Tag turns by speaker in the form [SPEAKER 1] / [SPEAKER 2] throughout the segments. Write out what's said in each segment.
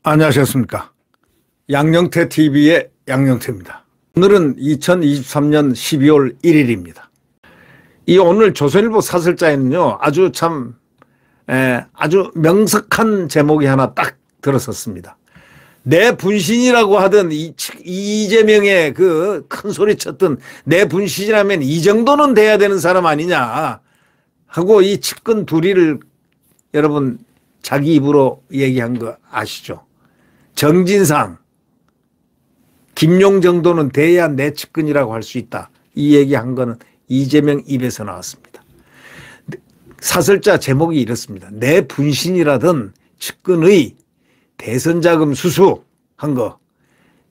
[SPEAKER 1] 안녕하셨습니까? 양영태 TV의 양영태입니다. 오늘은 2023년 12월 1일입니다. 이 오늘 조선일보 사설자에는요, 아주 명석한 제목이 하나 딱 들어섰습니다. 내 분신이라고 하던 이재명의 그 큰 소리 쳤던 내 분신이라면 이 정도는 돼야 되는 사람 아니냐 하고 이 측근 둘이를 여러분 자기 입으로 얘기한 거 아시죠? 정진상, 김용 정도는 돼야 내 측근이라고 할 수 있다. 이 얘기한 거는 이재명 입에서 나왔습니다. 사설자 제목이 이렇습니다. 내 분신이라던 측근의 대선 자금 수수한 거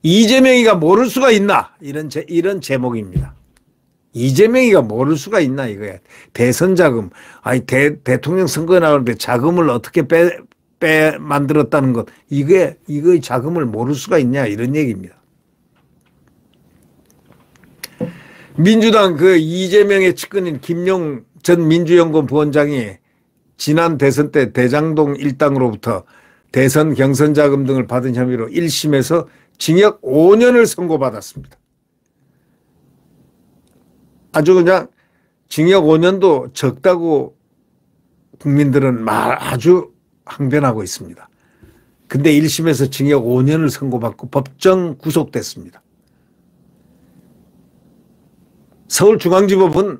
[SPEAKER 1] 이재명이가 모를 수가 있나? 이런 제목입니다. 이재명이가 모를 수가 있나 이거야. 대선 자금. 아니 대통령 선거에 나오는데 자금을 어떻게 빼 만들었다는 것. 이거의 자금을 모를 수가 있냐 이런 얘기입니다. 민주당 그 이재명의 측근인 김용 전 민주연구원 부원장이 지난 대선 때 대장동 일당으로부터 대선 경선 자금 등을 받은 혐의로 1심에서 징역 5년을 선고받았습니다. 아주 그냥 징역 5년도 적다고 국민들은 아주 항변하고 있습니다. 근데 1심에서 징역 5년을 선고받고 법정 구속됐습니다. 서울중앙지법은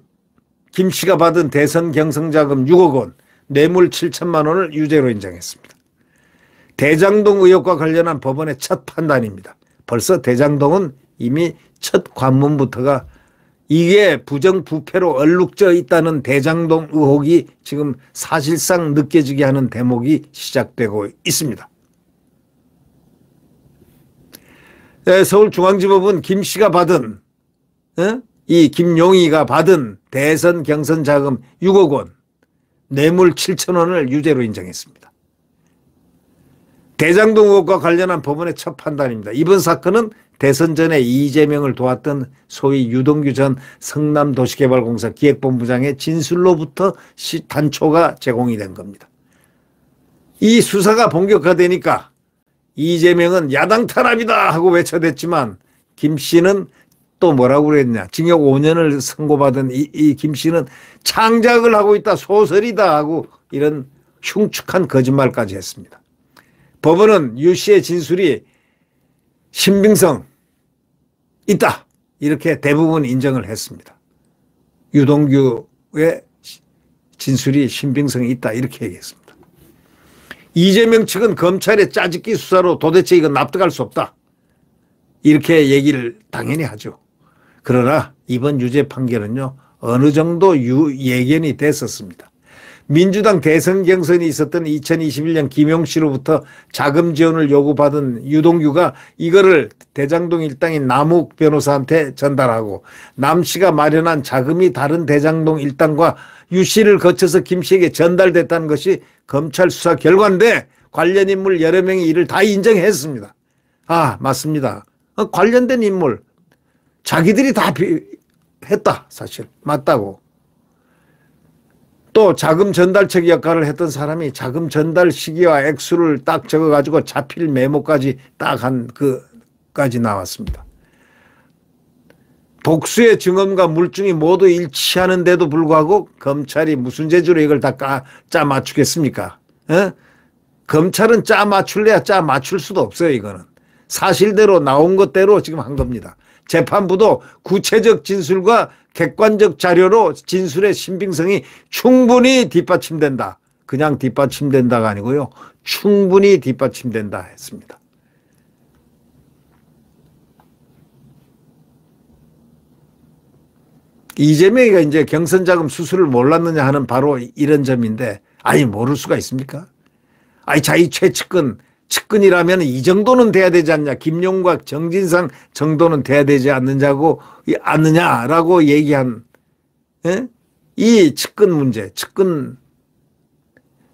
[SPEAKER 1] 김 씨가 받은 대선 경선자금 6억 원, 뇌물 7천만 원을 유죄로 인정했습니다. 대장동 의혹과 관련한 법원의 첫 판단입니다. 벌써 대장동은 이미 첫 관문부터가 이게 부정부패로 얼룩져 있다는 대장동 의혹이 지금 사실상 느껴지게 하는 대목이 시작되고 있습니다. 서울중앙지법은 김 씨가 받은 이 김용희가 받은 대선 경선 자금 6억 원, 뇌물 7천 원을 유죄로 인정했습니다. 대장동 의혹과 관련한 법원의 첫 판단입니다. 이번 사건은 대선 전에 이재명을 도왔던 소위 유동규 전 성남도시개발공사 기획본부장의 진술로부터 단초가 제공이 된 겁니다. 이 수사가 본격화되니까 이재명은 야당 탄압이다 하고 외쳐댔지만 김 씨는 또 뭐라고 그랬냐. 징역 5년을 선고받은 이 김 씨는 창작을 하고 있다, 소설이다 하고 이런 흉측한 거짓말까지 했습니다. 법원은 유 씨의 진술이 신빙성 있다 이렇게 대부분 인정을 했습니다. 유동규의 진술이 신빙성이 있다 이렇게 얘기했습니다. 이재명 측은 검찰의 짜집기 수사로 도대체 이건 납득할 수 없다 이렇게 얘기를 당연히 하죠. 그러나 이번 유죄 판결은요 어느 정도 예견이 됐었습니다. 민주당 대선 경선이 있었던 2021년 김용 씨로부터 자금 지원을 요구받은 유동규가 이거를 대장동 일당인 남욱 변호사한테 전달하고 남 씨가 마련한 자금이 다른 대장동 일당과 유 씨를 거쳐서 김 씨에게 전달됐다는 것이 검찰 수사 결과인데 관련 인물 여러 명이 이를 다 인정했습니다. 아 맞습니다. 관련된 인물 자기들이 다 했다 사실 맞다고. 또 자금 전달책 역할을 했던 사람이 자금 전달 시기와 액수를 딱 적어가지고 자필 메모까지 딱 한 그까지 나왔습니다. 복수의 증언과 물증이 모두 일치하는데도 불구하고 검찰이 무슨 재주로 이걸 다 짜 맞추겠습니까? 검찰은 짜 맞출래야 짜 맞출 수도 없어요. 이거는 사실대로 나온 것대로 지금 한 겁니다. 재판부도 구체적 진술과 객관적 자료로 진술의 신빙성이 충분히 뒷받침된다. 그냥 뒷받침된다가 아니고요. 충분히 뒷받침된다 했습니다. 이재명이가 이제 경선자금 수수를 몰랐느냐 하는 바로 이런 점인데 아니 모를 수가 있습니까? 아니 자기 측근이라면 이 정도는 돼야 되지 않냐. 김용과 정진상 정도는 돼야 되지 않느냐라고 얘기한 이 측근 문제. 측근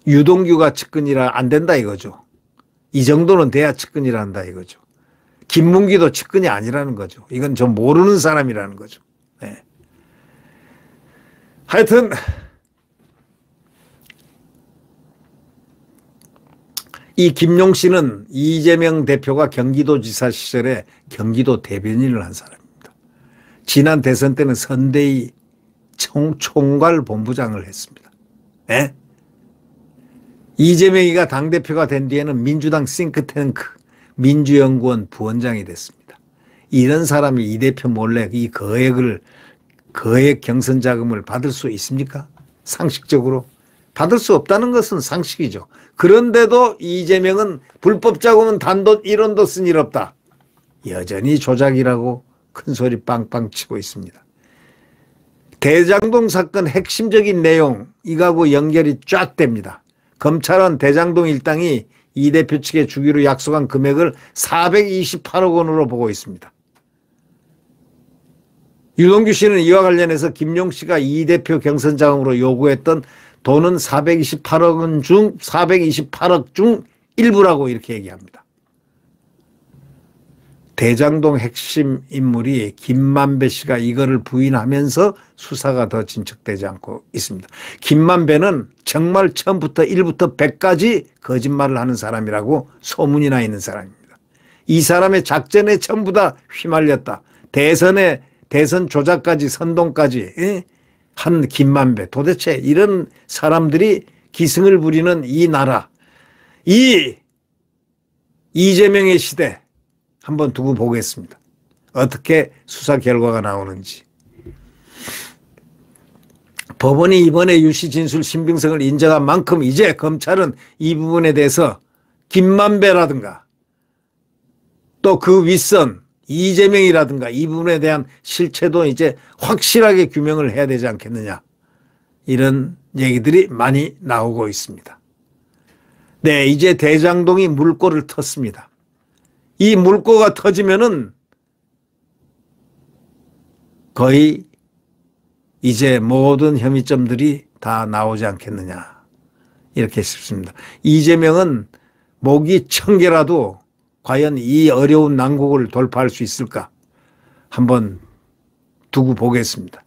[SPEAKER 1] 유동규가 측근이라 안 된다 이거죠. 이 정도는 돼야 측근이라 한다 이거죠. 김문기도 측근이 아니라는 거죠. 이건 좀 모르는 사람이라는 거죠. 네. 하여튼 이 김용 씨는 이재명 대표가 경기도지사 시절에 경기도 대변인을 한 사람입니다. 지난 대선 때는 선대위 총괄 본부장을 했습니다. 예? 이재명이가 당대표가 된 뒤에는 민주당 싱크탱크 민주연구원 부원장이 됐습니다. 이런 사람이 이 대표 몰래 이 거액 경선 자금을 받을 수 있습니까? 상식적으로 받을 수 없다는 것은 상식이죠. 그런데도 이재명은 불법 자금은 단돈 1원도 쓴 일 없다. 여전히 조작이라고 큰소리 빵빵 치고 있습니다. 대장동 사건 핵심적인 내용 이거하고 연결이 쫙 됩니다. 검찰은 대장동 일당이 이 대표 측에 주기로 약속한 금액을 428억 원으로 보고 있습니다. 유동규 씨는 이와 관련해서 김용 씨가 이 대표 경선 자금으로 요구했던 돈은 428억 중 일부라고 이렇게 얘기합니다. 대장동 핵심 인물이 김만배 씨가 이거를 부인하면서 수사가 더 진척되지 않고 있습니다. 김만배는 정말 처음부터 1부터 100까지 거짓말을 하는 사람이라고 소문이 나 있는 사람입니다. 이 사람의 작전에 전부 다 휘말렸다. 대선 조작까지 선동까지 한 김만배. 도대체 이런 사람들이 기승을 부리는 이 나라, 이 이재명의 시대 한번 두고 보겠습니다. 어떻게 수사 결과가 나오는지. 법원이 이번에 유씨 진술 신빙성을 인정한 만큼 이제 검찰은 이 부분에 대해서 김만배라든가 또 그 윗선 이재명이라든가 이 부분에 대한 실체도 이제 확실하게 규명을 해야 되지 않겠느냐. 이런 얘기들이 많이 나오고 있습니다. 네, 이제 대장동이 물꼬를 텄습니다. 이 물꼬가 터지면은 거의 이제 모든 혐의점들이 다 나오지 않겠느냐. 이렇게 싶습니다. 이재명은 목이 1000개라도 과연 이 어려운 난국을 돌파할 수 있을까? 한번 두고 보겠습니다.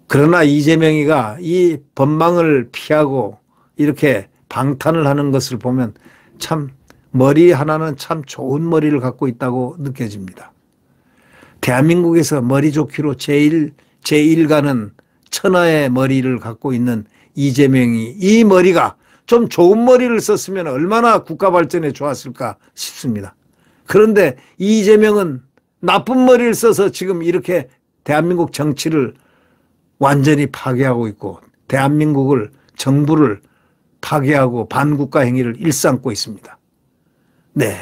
[SPEAKER 1] 그러나 이재명이가 이 법망을 피하고 이렇게 방탄을 하는 것을 보면 참 머리 하나는 참 좋은 머리를 갖고 있다고 느껴집니다. 대한민국에서 머리 좋기로 제일 가는 천하의 머리를 갖고 있는 이재명이 이 머리가 좀 좋은 머리를 썼으면 얼마나 국가 발전에 좋았을까 싶습니다. 그런데 이재명은 나쁜 머리를 써서 지금 이렇게 대한민국 정치를 완전히 파괴하고 있고 대한민국을 정부를 파괴하고 반국가 행위를 일삼고 있습니다. 네,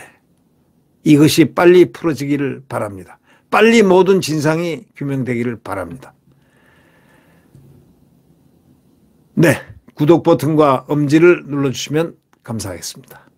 [SPEAKER 1] 이것이 빨리 풀어지기를 바랍니다. 빨리 모든 진상이 규명되기를 바랍니다. 네, 구독 버튼과 엄지를 눌러주시면 감사하겠습니다.